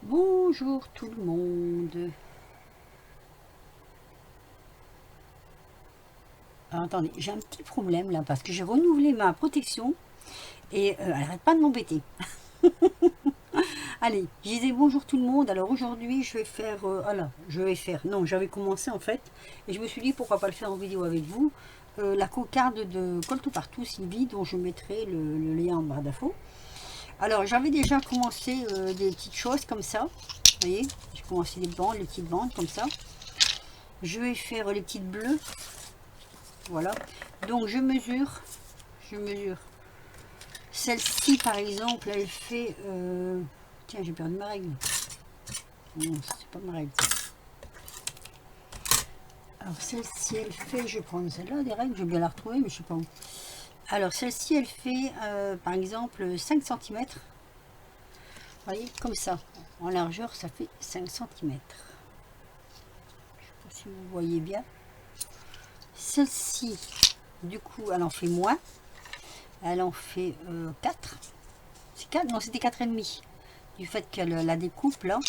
Bonjour tout le monde. Alors, attendez, j'ai un petit problème là parce que j'ai renouvelé ma protection et elle arrête pas de m'embêter. Allez, je disais bonjour tout le monde. Alors aujourd'hui je vais faire, non, j'avais commencé en fait et je me suis dit pourquoi pas le faire en vidéo avec vous. La cocarde de Colto Partout Sylvie dont je mettrai le lien en barre d'infos. Alors j'avais déjà commencé des petites choses comme ça. Vous voyez, j'ai commencé les petites bandes comme ça. Je vais faire les petites bleues. Voilà, donc je mesure celle-ci par exemple, elle fait tiens, j'ai perdu ma règle. Non, c'est pas ma règle. Alors celle-ci elle fait, je vais prendre celle-là des règles, je vais bien la retrouver mais je sais pas où. Alors celle-ci elle fait par exemple 5 cm. Vous voyez, comme ça, en largeur ça fait 5 cm. Je sais pas si vous voyez bien. Celle-ci du coup elle en fait moins, elle en fait 4. C'est 4, non c'était 4,5 du fait qu'elle la découpe là,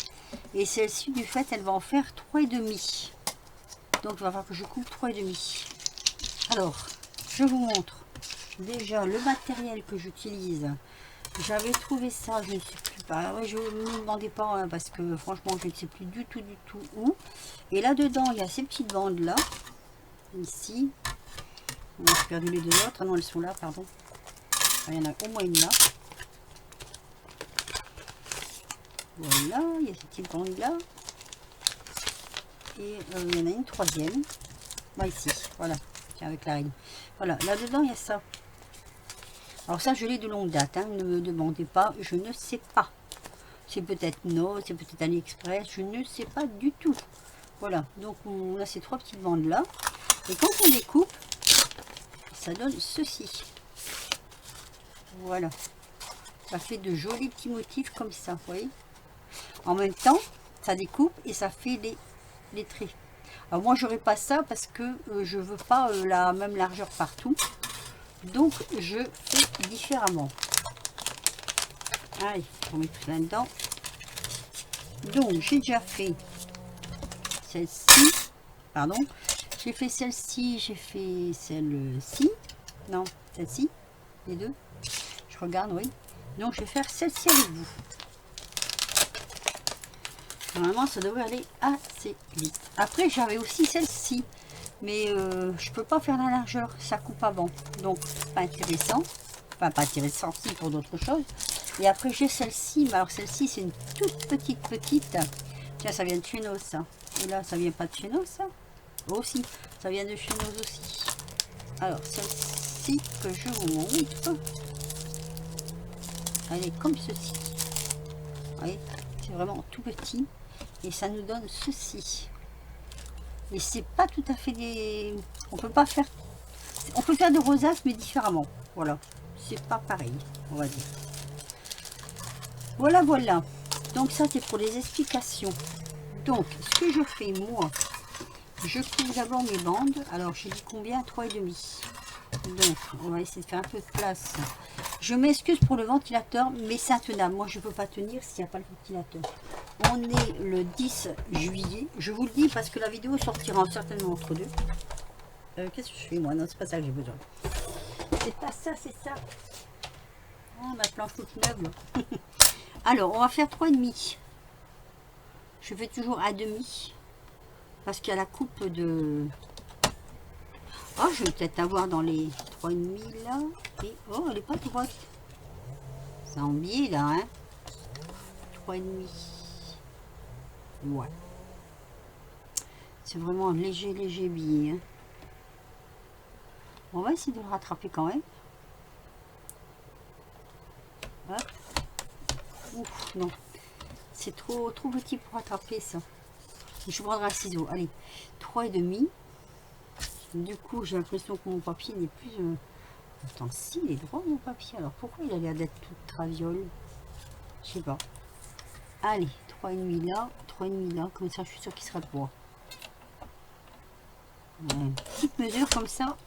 et celle-ci du fait elle va en faire 3,5. Donc il va falloir que je coupe 3,5. Alors je vous montre déjà le matériel que j'utilise. J'avais trouvé ça, je ne sais plus pas, ouais, je ne me demandais pas hein, parce que franchement je ne sais plus du tout où. Et là dedans il y a ces petites bandes là, ici. J'ai perdu les deux autres, ah non elles sont là, pardon. Il y en a au moins une là. Voilà, il y a cette petite bande là. Et il y en a une troisième. Bah, ici, voilà, tiens, avec la règle. Voilà, là-dedans, il y a ça. Alors ça, je l'ai de longue date, hein, ne me demandez pas, je ne sais pas. C'est peut-être No, c'est peut-être AliExpress, je ne sais pas du tout. Voilà, donc on a ces trois petites bandes là. Et quand on découpe, ça donne ceci. Voilà. Ça fait de jolis petits motifs comme ça, vous voyez. En même temps, ça découpe et ça fait les traits. Alors moi j'aurais pas ça parce que je veux pas la même largeur partout, donc je fais différemment. Allez, on met tout là dedans. Donc j'ai déjà fait celle-ci, pardon, j'ai fait celle-ci, j'ai fait celle-ci, non, celle-ci, les deux, je regarde, oui. Donc je vais faire celle-ci avec vous. Normalement ça devrait aller assez vite. Après j'avais aussi celle-ci, mais je peux pas faire la largeur, ça coupe avant, donc pas intéressant. Enfin pas intéressant si pour d'autres choses. Et après j'ai celle-ci, mais alors celle-ci c'est une toute petite. Tiens, ça vient de chez nous ça. Et là ça vient pas de chez nous ça. Aussi, ça vient de chez nous aussi. Alors celle-ci que je vous montre, elle est comme ceci. Vous voyez, c'est vraiment tout petit. Et ça nous donne ceci. Et c'est pas tout à fait des... On peut pas faire... On peut faire de rosaces mais différemment. Voilà. C'est pas pareil, on va dire. Voilà, voilà. Donc ça c'est pour les explications. Donc ce que je fais moi, je coupe d'abord mes bandes. Alors j'ai dit combien? 3,5. Donc on va essayer de faire un peu de place. Je m'excuse pour le ventilateur, mais c'est intenable. Moi je peux pas tenir s'il n'y a pas le ventilateur. On est le 10 juillet. Je vous le dis parce que la vidéo sortira certainement entre deux. Qu'est-ce que je fais moi? Non, c'est pas ça que j'ai besoin. C'est pas ça, c'est ça. Oh, ma planche toute neuve. Alors, on va faire 3,5. Je fais toujours à demi. Parce qu'il y a la coupe de... Oh, je vais peut-être avoir dans les 3,5 là. Et... Oh, elle n'est pas droite. C'est en biais là, hein. 3,5. Ouais. C'est vraiment un léger billet. Hein. On va essayer de le rattraper quand même. Hop. Ouf, non. C'est trop petit pour rattraper ça. Je prendrai un ciseau. Allez, 3,5. Du coup, j'ai l'impression que mon papier n'est plus... Attends, si, il est droit mon papier. Alors, pourquoi il a l'air d'être tout traviole? Je sais pas. Allez, 3,5 là, 3,5 là. Comme ça, je suis sûre qu'il sera droit. Une petite mesure comme ça.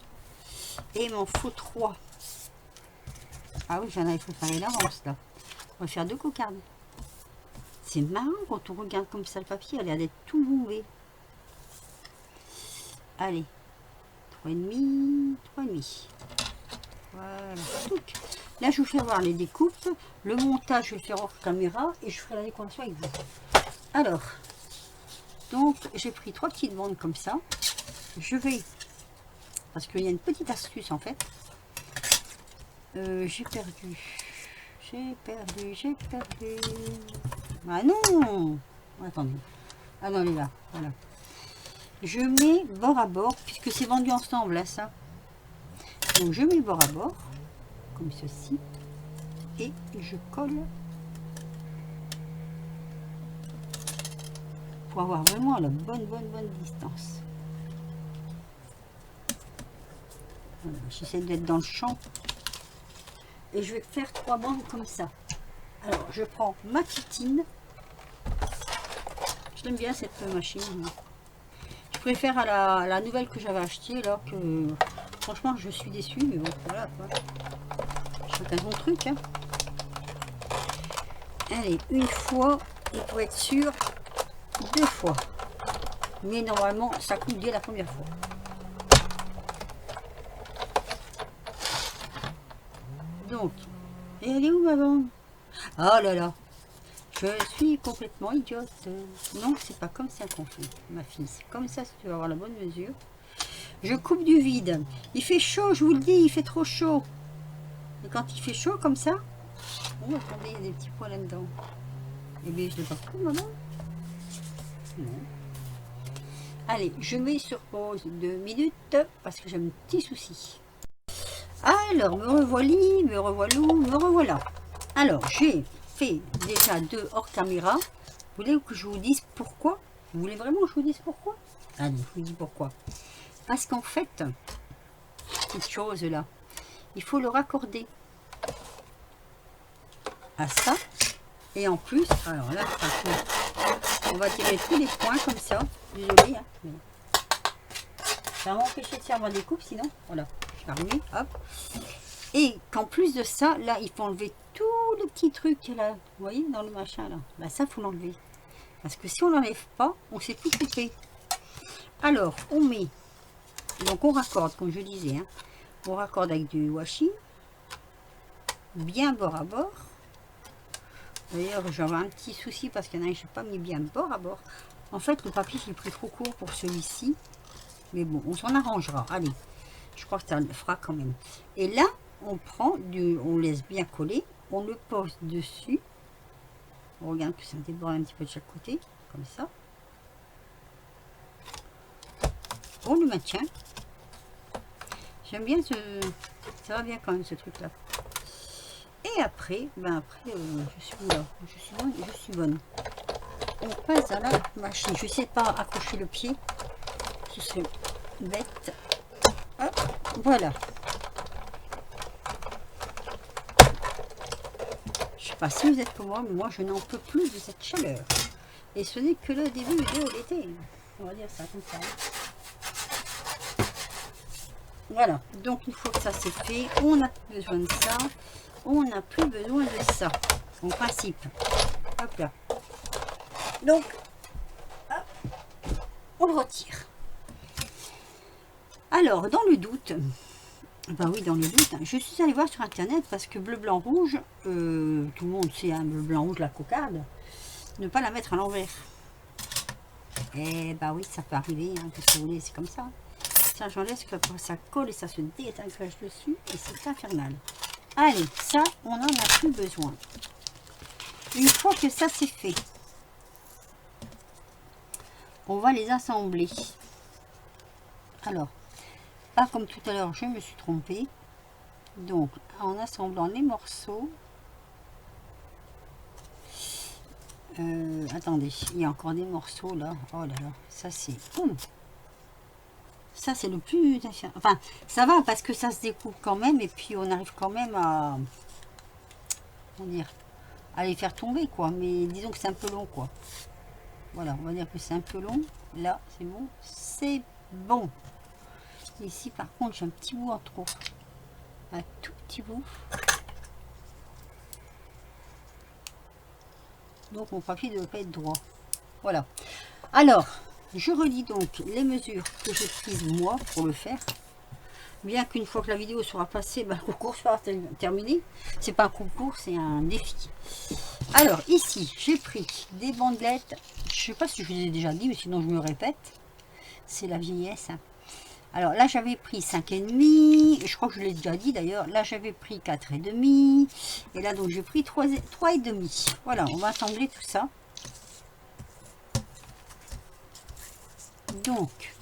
Et il m'en faut 3. Ah oui, j'en avais préparé l'avance là. On va faire 2 cocardes. C'est marrant quand on regarde comme ça le papier, il a l'air d'être tout bombé. Allez, 3,5, 3,5. Voilà. Donc, là, je vous fais voir les découpes. Le montage, je vais le faire hors caméra et je ferai la décoration avec vous. Alors, donc, j'ai pris 3 petites bandes comme ça. Je vais, parce qu'il y a une petite astuce en fait. J'ai perdu. Ah non! Attendez. Ah non, elle est là. Voilà. Je mets bord à bord, puisque c'est vendu ensemble, là, ça. Donc, je mets bord à bord, comme ceci. Et je colle. Pour avoir vraiment la bonne distance. Voilà, j'essaie d'être dans le champ. Et je vais faire 3 bandes comme ça. Alors, je prends ma titine. Je l'aime bien cette machine. Je préfère à la nouvelle que j'avais achetée, là, que franchement, je suis déçue, mais bon, voilà, quoi. Chacun son truc, hein. Allez, une fois, et pour être sûr, 2 fois. Mais normalement, ça coule dès la première fois. Donc, et elle est où ma bande? Oh là là, je suis complètement idiote. Non, c'est pas comme ça qu'on fait, ma fille. C'est comme ça si tu veux avoir la bonne mesure. Je coupe du vide. Il fait chaud, je vous le dis, il fait trop chaud. Et quand il fait chaud comme ça, oh, attendez, il y a des petits poils là-dedans. Eh bien, je ne l'ai pas pris, maman. Non. Allez, je mets sur pause 2 minutes parce que j'ai un petit souci. Alors, me revoilà, me revoilou, me revoilà. Alors, j'ai fait déjà 2 hors caméra. Vous voulez que je vous dise pourquoi? Vous voulez vraiment que je vous dise pourquoi? Allez, je vous dis pourquoi. Parce qu'en fait, cette chose là, il faut le raccorder à ça. Et en plus, alors là, on va tirer tous les points comme ça. Désolé, hein, mais ça va m'empêcher de faire ma découpe, sinon, voilà, je vais remuer, hop. Et qu'en plus de ça, là, il faut enlever tous les petits trucs là, vous voyez, dans le machin là. Bah ça, faut l'enlever. Parce que si on l'enlève pas, on ne sait plus couper. Alors, on met, donc on raccorde, comme je disais, hein, on raccorde avec du washi, bien bord à bord. D'ailleurs, j'avais un petit souci parce qu'il y en a, je n'ai pas mis bien bord à bord. En fait, le papier, j'ai pris trop court pour celui-ci. Mais bon, on s'en arrangera. Allez, je crois que ça le fera quand même. Et là, on prend on laisse bien coller. On le pose dessus. On regarde que ça déborde un petit peu de chaque côté. Comme ça. On le maintient. J'aime bien ce... Ça va bien quand même, ce truc-là. Et après, ben après, je suis là. Je suis bonne. On passe à la machine. Je sais pas accrocher le pied. Ce serait bête. Hop, voilà. Je sais pas si vous êtes comme moi, mais moi je n'en peux plus de cette chaleur. Et ce n'est que le début de l'été. On va dire ça comme ça. Voilà. Donc une fois que ça c'est fait, on n'a plus besoin de ça. On n'a plus besoin de ça. En principe. Hop là. Donc, hop, on le retire. Alors, dans le doute, ben oui, dans le doute, je suis allée voir sur internet parce que bleu, blanc, rouge, tout le monde sait, hein, bleu, blanc, rouge, la cocarde, ne pas la mettre à l'envers. Et bah oui, ça peut arriver, hein, qu'est-ce que vous voulez, c'est comme ça. Ça, j'enlève, ça colle et ça se détache dessus et c'est infernal. Allez, ça, on n'en a plus besoin. Une fois que ça c'est fait, on va les assembler. Alors, pas comme tout à l'heure, je me suis trompée. Donc, en assemblant les morceaux, attendez, il y a encore des morceaux là. Oh là là, ça c'est... Ça c'est le plus... Enfin, ça va parce que ça se découpe quand même et puis on arrive quand même à... Comment dire, à les faire tomber quoi. Mais disons que c'est un peu long quoi. Voilà, on va dire que c'est un peu long. Là, c'est bon. C'est bon. Ici, par contre, j'ai un petit bout en trop. Un tout petit bout. donc mon papier ne doit pas être droit. Voilà. Alors, je relis donc les mesures que j'ai prises moi pour le faire. Bien qu'une fois que la vidéo sera passée, ben, le concours sera terminé. C'est pas un concours, c'est un défi. Alors ici, j'ai pris des bandelettes. Je sais pas si je vous ai déjà dit, mais sinon je me répète. C'est la vieillesse. Alors là, j'avais pris 5,5. Je crois que je l'ai déjà dit d'ailleurs. Là, j'avais pris 4,5. Et là, donc, j'ai pris 3,5. Voilà, on va assembler tout ça. Donc,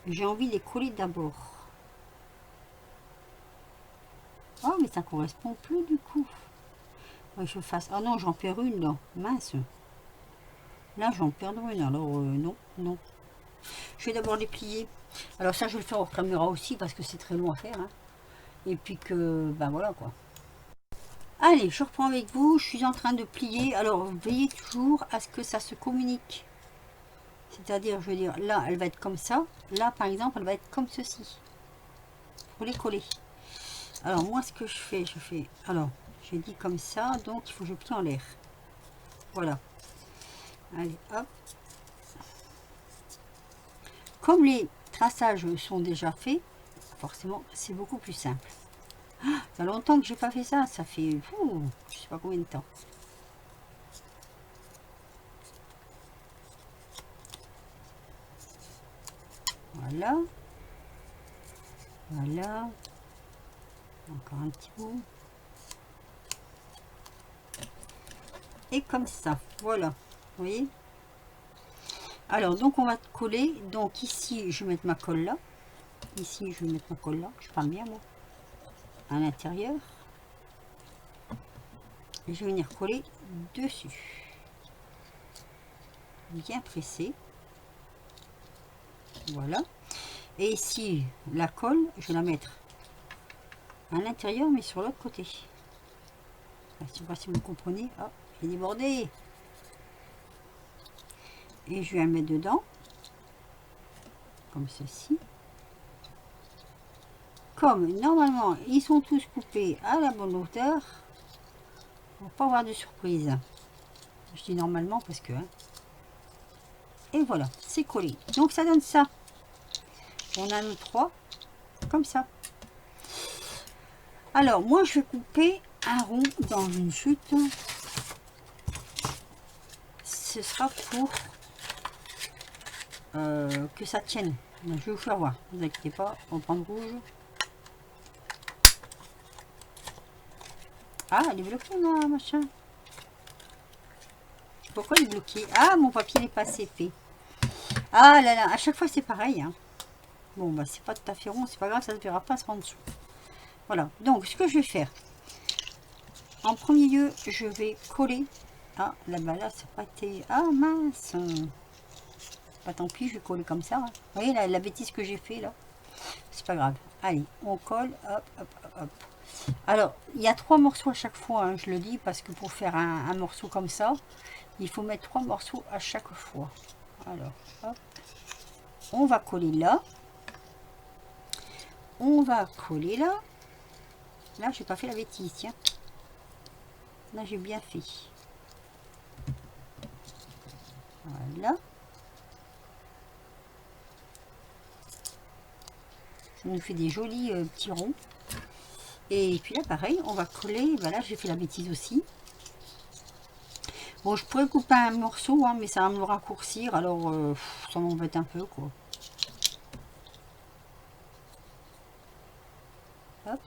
j'ai envie de les coller d'abord. Oh, mais ça correspond plus du coup. Je fasse. Ah non, j'en perds une là. Mince. Là, j'en perds une. Alors, non, non. Je vais d'abord les plier. Alors, ça, je vais le faire au caméra aussi parce que c'est très long à faire. Hein. Et puis que, ben voilà quoi. Allez, je reprends avec vous. Je suis en train de plier. Alors, veillez toujours à ce que ça se communique. C'est-à-dire, je veux dire, là, elle va être comme ça. Là, par exemple, elle va être comme ceci. Pour les coller. Alors, moi, ce que je fais, alors, j'ai dit comme ça, donc il faut que je plie en l'air. Voilà. Allez, hop. Comme les traçages sont déjà faits, forcément, c'est beaucoup plus simple. Ah, ça fait longtemps que j'ai pas fait ça. Ça fait, je sais pas combien de temps. Voilà. Voilà. Encore un petit bout. Et comme ça, voilà. Vous voyez? Alors, donc on va coller. Donc ici, je vais mettre ma colle là. Ici, je vais mettre ma colle là. Je parle bien, moi. À l'intérieur. Et je vais venir coller dessus. Bien pressé. Voilà. Et ici, la colle, je vais la mettre à l'intérieur, mais sur l'autre côté. Je ne sais pas si vous comprenez. Oh, j'ai débordé. Et je vais la mettre dedans. Comme ceci. Comme normalement, ils sont tous coupés à la bonne hauteur. Pour pas avoir de surprise. Je dis normalement parce que... Hein. Et voilà, c'est collé. Donc ça donne ça. On a nos 3. Comme ça. Alors, moi, je vais couper un rond dans une chute. Ce sera pour que ça tienne. Donc, je vais vous faire voir. Ne vous inquiétez pas, on prend le rouge. Ah, elle est bloquée, ma machin. Pourquoi il est bloqué? Ah, mon papier n'est pas assez fait. Ah là là, à chaque fois, c'est pareil. Hein. Bon, bah, c'est pas tout à fait rond, c'est pas grave, ça ne verra pas en dessous. Voilà, donc ce que je vais faire, en premier lieu, je vais coller. Ah, là-bas, là, c'est pas été... Ah, mince. Pas tant pis, je vais coller comme ça. Hein. Vous voyez, la bêtise que j'ai fait, là. C'est pas grave. Allez, on colle, hop, hop, hop, hop. Alors, il y a 3 morceaux à chaque fois, hein, je le dis, parce que pour faire un morceau comme ça, il faut mettre 3 morceaux à chaque fois. Alors, hop. On va coller là. On va coller là. Là, j'ai pas fait la bêtise, tiens. Là, j'ai bien fait. Voilà. Ça nous fait des jolis petits ronds. Et puis là, pareil, on va coller. Voilà, j'ai fait la bêtise aussi. Bon, je pourrais couper un morceau, hein, mais ça va me le raccourcir. Alors, ça m'embête un peu, quoi. Hop.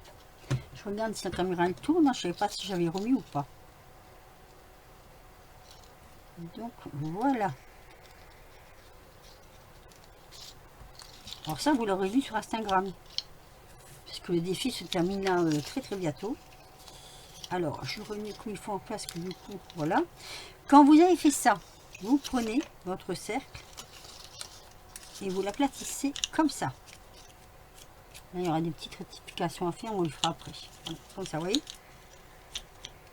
Je regarde si la caméra elle tourne. Je ne savais pas si j'avais remis ou pas. Donc, voilà. Alors ça, vous l'aurez vu sur Instagram. Parce que le défi se termine là très très bientôt. Alors, je remets comme il faut en place que du coup, voilà. Quand vous avez fait ça, vous prenez votre cercle et vous l'aplatissez comme ça. Là, il y aura des petites rectifications à faire, on le fera après. Voilà, comme ça, vous voyez.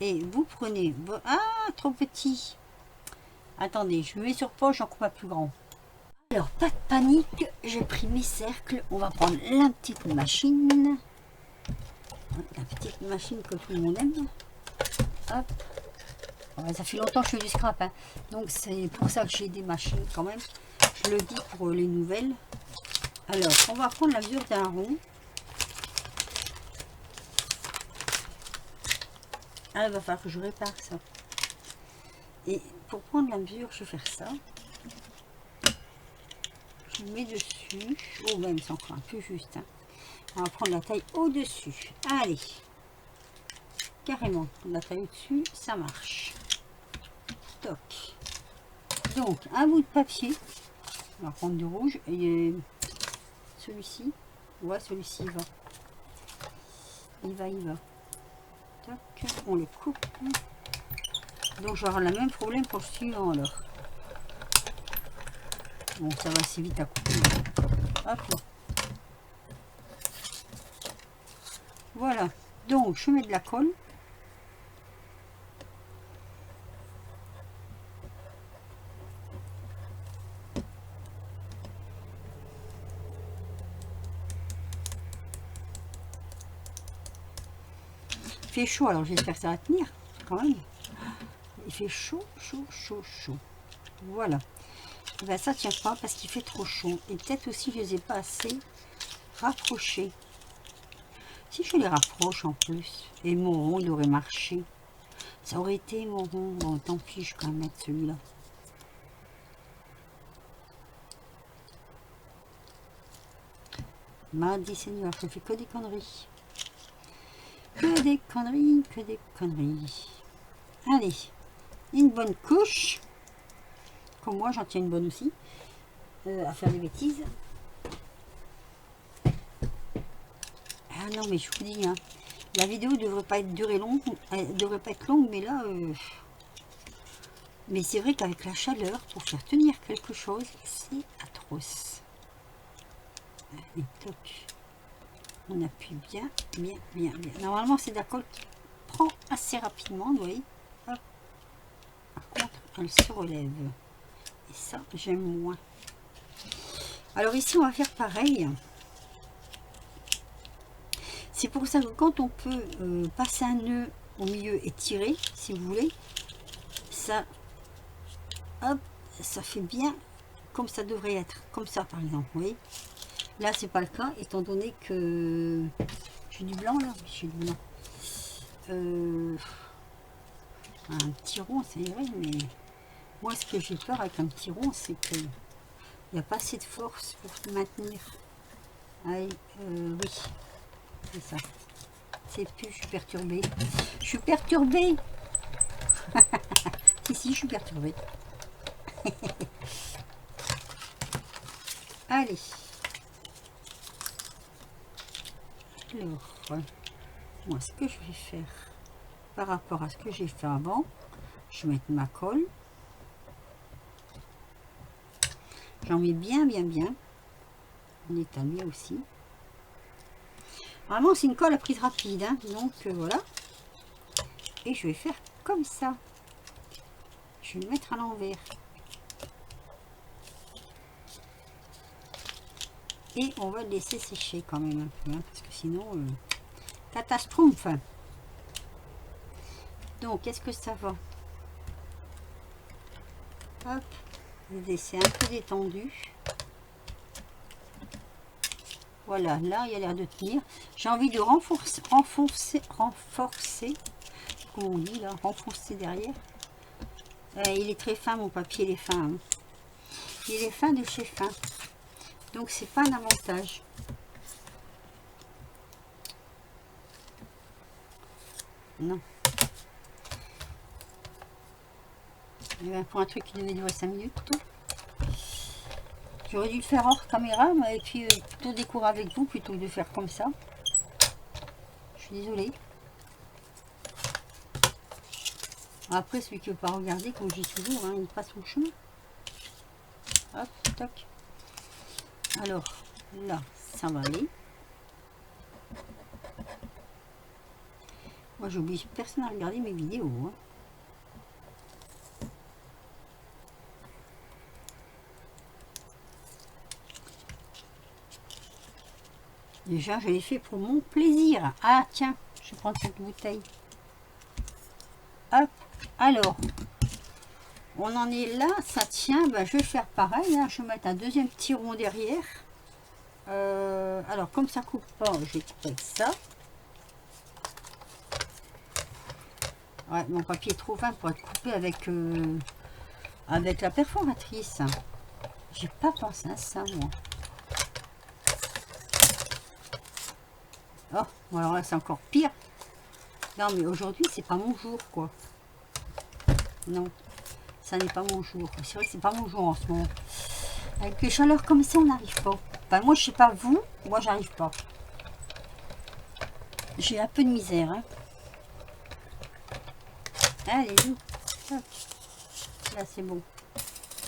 Et vous prenez... Ah, trop petit. Attendez, je me mets sur pause, j'en coupe un plus grand. Alors, pas de panique, j'ai pris mes cercles. On va prendre la petite machine. La petite machine que tout le monde aime. Hop. Ça fait longtemps que je fais du scrap, hein. Donc c'est pour ça que j'ai des machines quand même. Je le dis pour les nouvelles. Alors, on va prendre la mesure d'un rond. Ah, il va falloir que je répare ça. Et pour prendre la mesure, je vais faire ça. Je le mets dessus. Oh, même c'est encore un peu juste, hein. On va prendre la taille au-dessus. Allez. Carrément. La taille au-dessus, ça marche. Toc. Donc, un bout de papier. On va prendre du rouge. Et celui-ci. Ouais, celui-ci va. Il va. Toc. On le coupe. Donc, je vais avoir le même problème pour le suivant alors. Bon, ça va assez vite à couper. Hop là. Voilà. Donc, je mets de la colle. Il fait chaud, alors j'espère que ça va tenir quand même. Il fait chaud. Voilà. Et ben, ça tient pas parce qu'il fait trop chaud. Et peut-être aussi je les ai pas assez rapprochés. Si je les rapproche en plus, et mon rond il aurait marché. Ça aurait été mon rond. Bon, tant pis, je vais quand même mettre celui-là. Mardi Seigneur, je fais que des conneries. Que des conneries. Allez, une bonne couche. Comme moi, j'en tiens une bonne aussi. À faire des bêtises. Ah non, mais je vous dis, hein, la vidéo devrait pas être durée longue. Elle devrait pas être longue, mais là... mais c'est vrai qu'avec la chaleur, pour faire tenir quelque chose, c'est atroce. Allez, toc. On appuie bien. Normalement, c'est de la colle qui prend assez rapidement, vous voyez. Hop. Par contre, elle se relève. Et ça, j'aime moins. Alors ici, on va faire pareil. C'est pour ça que quand on peut passer un nœud au milieu et tirer, si vous voulez, ça, hop, ça fait bien comme ça devrait être. Comme ça, par exemple, vous voyez. Là, c'est pas le cas, étant donné que j'ai du blanc là. J'ai du blanc. Un petit rond, c'est vrai, mais moi, ce que j'ai peur avec un petit rond, c'est qu'il n'y a pas assez de force pour se maintenir. Allez, oui, c'est ça. C'est plus, je suis perturbée. Je suis perturbée. si, je suis perturbée. Allez. Alors, moi, ce que je vais faire par rapport à ce que j'ai fait avant, je vais mettre ma colle. J'en mets bien. On étalé aussi. Vraiment, c'est une colle à prise rapide, hein, donc voilà. Et je vais faire comme ça. Je vais le mettre à l'envers. Et on va le laisser sécher quand même un peu, hein, parce que sinon, catastrophe. Donc, est-ce que ça va? Hop, c'est un peu détendu. Voilà, là, il a l'air de tenir. J'ai envie de renforcer, comme on dit là, renforcer derrière. Il est très fin, mon papier, il est fin. Hein. Il est fin de chez fin. Donc, c'est pas un avantage. Non. Et bien, pour un truc qui devait durer 5 minutes, tout. J'aurais dû le faire hors caméra, et puis plutôt découvrir avec vous, plutôt que de faire comme ça. Je suis désolée. Après, celui qui ne veut pas regarder, comme je dis toujours, hein, il passe son chemin. Hop, toc. Alors, là, ça va aller. Moi, j'oblige personne à regarder mes vidéos. Hein. Déjà, je l'ai fait pour mon plaisir. Ah, tiens, je vais prendre cette bouteille. Hop, Alors, on en est là, ça tient. Ben, je vais faire pareil, hein. Je vais mettre un deuxième petit rond derrière. Alors, comme ça coupe pas, je vais couper avec ça. Ouais, mon papier est trop fin pour être coupé avec, avec la perforatrice. J'ai pas pensé à ça, moi. Oh, bon, alors là, c'est encore pire. Non, mais aujourd'hui, c'est pas mon jour, quoi. Non, ça n'est pas mon jour. C'est vrai que c'est pas mon jour en ce moment. Avec les chaleurs comme ça, on n'arrive pas. Enfin, moi, je sais pas vous, moi, j'arrive pas. J'ai un peu de misère, hein. Allez, hop. Là, c'est bon.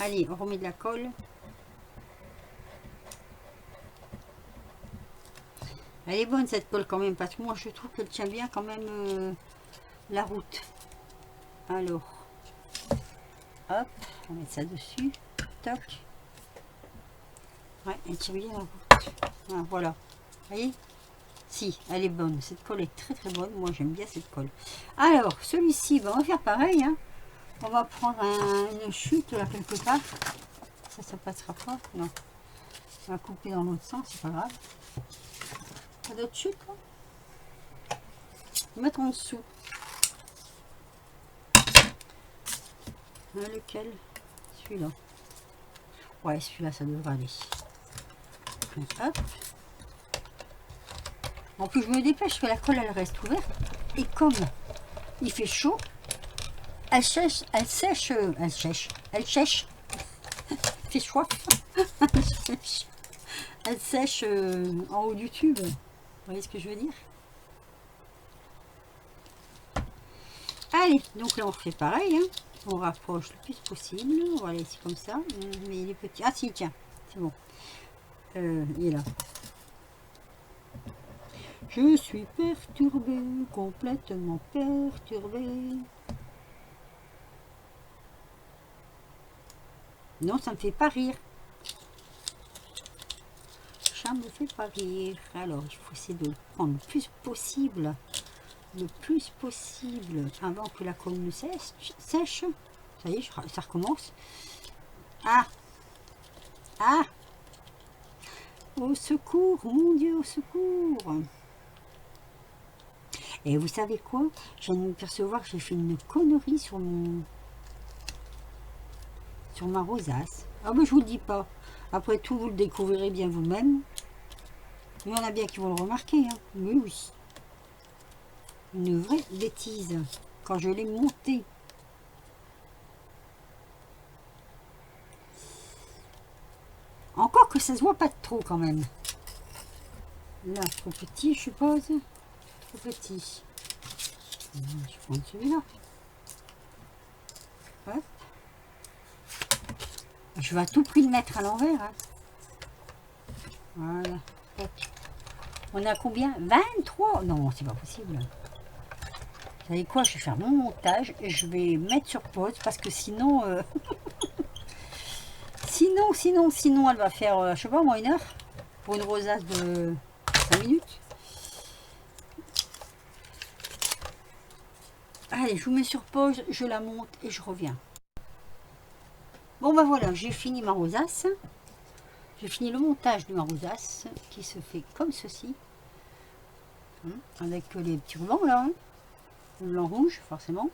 Allez, on remet de la colle. Elle est bonne cette colle quand même, parce que moi je trouve qu'elle tient bien quand même la route. Alors, hop, on va mettre ça dessus. Toc. Ouais, elle tient bien la route. Ah, voilà. Vous voyez? Si, elle est bonne. Cette colle est très très bonne. Moi j'aime bien cette colle. Alors, celui-ci, ben, on va faire pareil. Hein. On va prendre une chute là quelque part. Ça passera pas. Non. On va couper dans l'autre sens, c'est pas grave. Pas d'autre chute là? Mettre en dessous. Lequel? Celui-là. Ouais, celui-là, ça devrait aller. Hop. En plus, je me dépêche parce que la colle, elle reste ouverte. Et comme il fait chaud, elle sèche, elle sèche, elle sèche, elle sèche. fait soif. Elle sèche en haut du tube. Vous voyez ce que je veux dire? Allez, donc là, on refait pareil. Hein. On rapproche le plus possible. On va laisser comme ça. Mais il est petit. Ah si, tiens, c'est bon. Il est là. Je suis perturbée, complètement perturbée. Non, ça me fait pas rire. Ça me fait pas rire. Alors, il faut essayer de le prendre le plus possible. Le plus possible avant que la colle ne sèche. Ça y est, ça recommence. Ah! Ah! Au secours, mon Dieu, au secours! Et vous savez quoi? Je viens de me percevoir que j'ai fait une connerie sur ma rosace. Ah ben je vous le dis pas. Après tout, vous le découvrirez bien vous-même. Il y en a bien qui vont le remarquer. Hein. Mais oui. Une vraie bêtise. Quand je l'ai monté. Encore que ça se voit pas trop quand même. Là, trop petit, je suppose. Trop petit. Je vais prendre celui-là. Hop. Je vais à tout prix le mettre à l'envers. Hein. Voilà. Hop. On a combien? 23? Non, c'est pas possible. Vous savez quoi? Je vais faire mon montage et je vais mettre sur pause parce que sinon... sinon, elle va faire, je sais pas moi, 1 heure pour une rosace de 5 minutes. Allez, je vous mets sur pause, je la monte et je reviens. Bon ben voilà, j'ai fini ma rosace. J'ai fini le montage de ma rosace qui se fait comme ceci. Avec les petits rubans là. Hein. Le blanc rouge, forcément.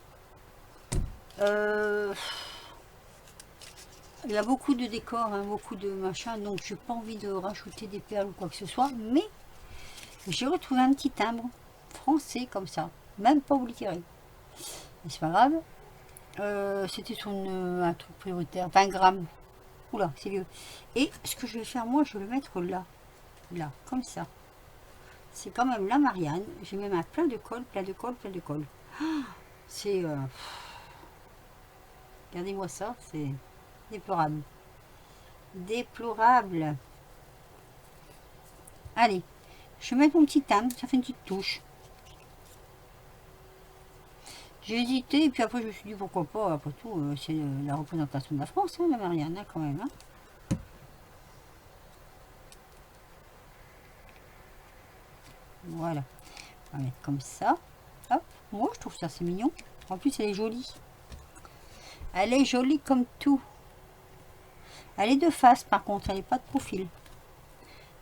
Il y a beaucoup de décors, hein, beaucoup de machin, donc j'ai pas envie de rajouter des perles ou quoi que ce soit, mais j'ai retrouvé un petit timbre français comme ça, même pas oblitéré. C'est pas grave. C'était sur un truc prioritaire, 20 grammes. Oula, c'est vieux. Et ce que je vais faire, moi, je vais le mettre là, là, comme ça. C'est quand même la Marianne. Je vais mettre plein de colle, plein de colle, plein de colle. Ah, c'est... regardez-moi ça, c'est déplorable. Déplorable. Allez, je vais mettre mon petit timbre, ça fait une petite touche. J'ai hésité, et puis après je me suis dit pourquoi pas, après tout, c'est la représentation de la France, hein, la Marianne, hein, quand même. Hein. Voilà, on va mettre comme ça. Hop, moi je trouve ça c'est mignon. En plus elle est jolie. Elle est jolie comme tout. Elle est de face par contre, elle n'est pas de profil.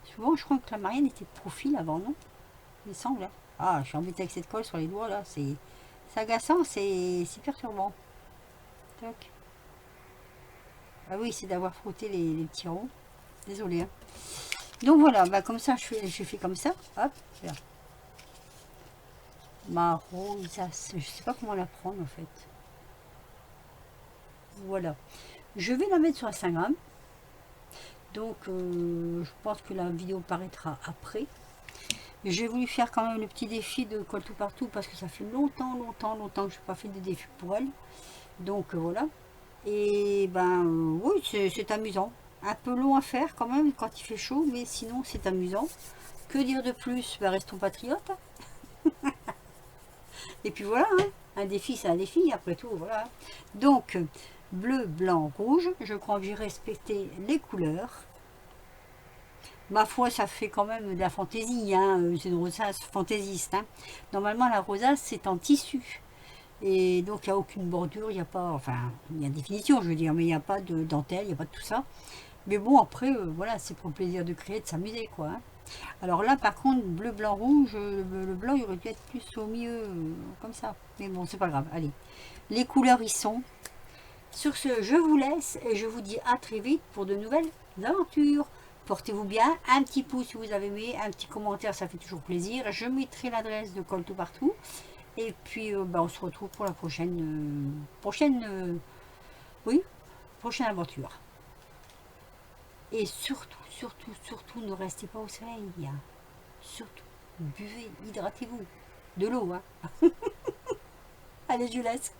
Souvent je crois que la Marianne était de profil avant, non? Il me semble. Hein. Ah, je suis embêtée avec cette colle sur les doigts là, c'est agaçant, c'est perturbant. Toc. Ah oui, c'est d'avoir frotté les petits ronds. Désolée. Hein. Donc voilà, bah comme ça, je fais comme ça. Hop, là. Ma rosace, je sais pas comment la prendre en fait. Voilà. Je vais la mettre sur Instagram. Donc, je pense que la vidéo paraîtra après. J'ai voulu faire quand même le petit défi de colle tout partout parce que ça fait longtemps que je n'ai pas fait de défi pour elle. Donc voilà. Et ben oui, c'est amusant. Un peu long à faire quand même quand il fait chaud, mais sinon c'est amusant. Que dire de plus? Ben, restons patriotes. Et puis voilà, hein. Un défi c'est un défi après tout, voilà. Donc bleu, blanc, rouge, je crois que j'ai respecté les couleurs. Ma foi, ça fait quand même de la fantaisie, hein. C'est une rosace fantaisiste. Hein. Normalement, la rosace, c'est en tissu. Et donc, il n'y a aucune bordure, il n'y a pas... Enfin, il y a une définition, je veux dire, mais il n'y a pas de dentelle, il n'y a pas de tout ça. Mais bon, après, voilà, c'est pour le plaisir de créer, de s'amuser, quoi. Hein. Alors là, par contre, bleu, blanc, rouge, le blanc, il aurait dû être plus au milieu, comme ça. Mais bon, c'est pas grave, allez. Les couleurs y sont. Sur ce, je vous laisse et je vous dis à très vite pour de nouvelles aventures. Portez-vous bien, un petit pouce si vous avez aimé, un petit commentaire, ça fait toujours plaisir. Je mettrai l'adresse de Colle Tout Partout. Et puis, on se retrouve pour la oui, prochaine aventure. Et surtout, surtout, surtout, ne restez pas au soleil. Hein. Surtout, buvez, hydratez-vous. De l'eau, hein. Allez, je vous laisse.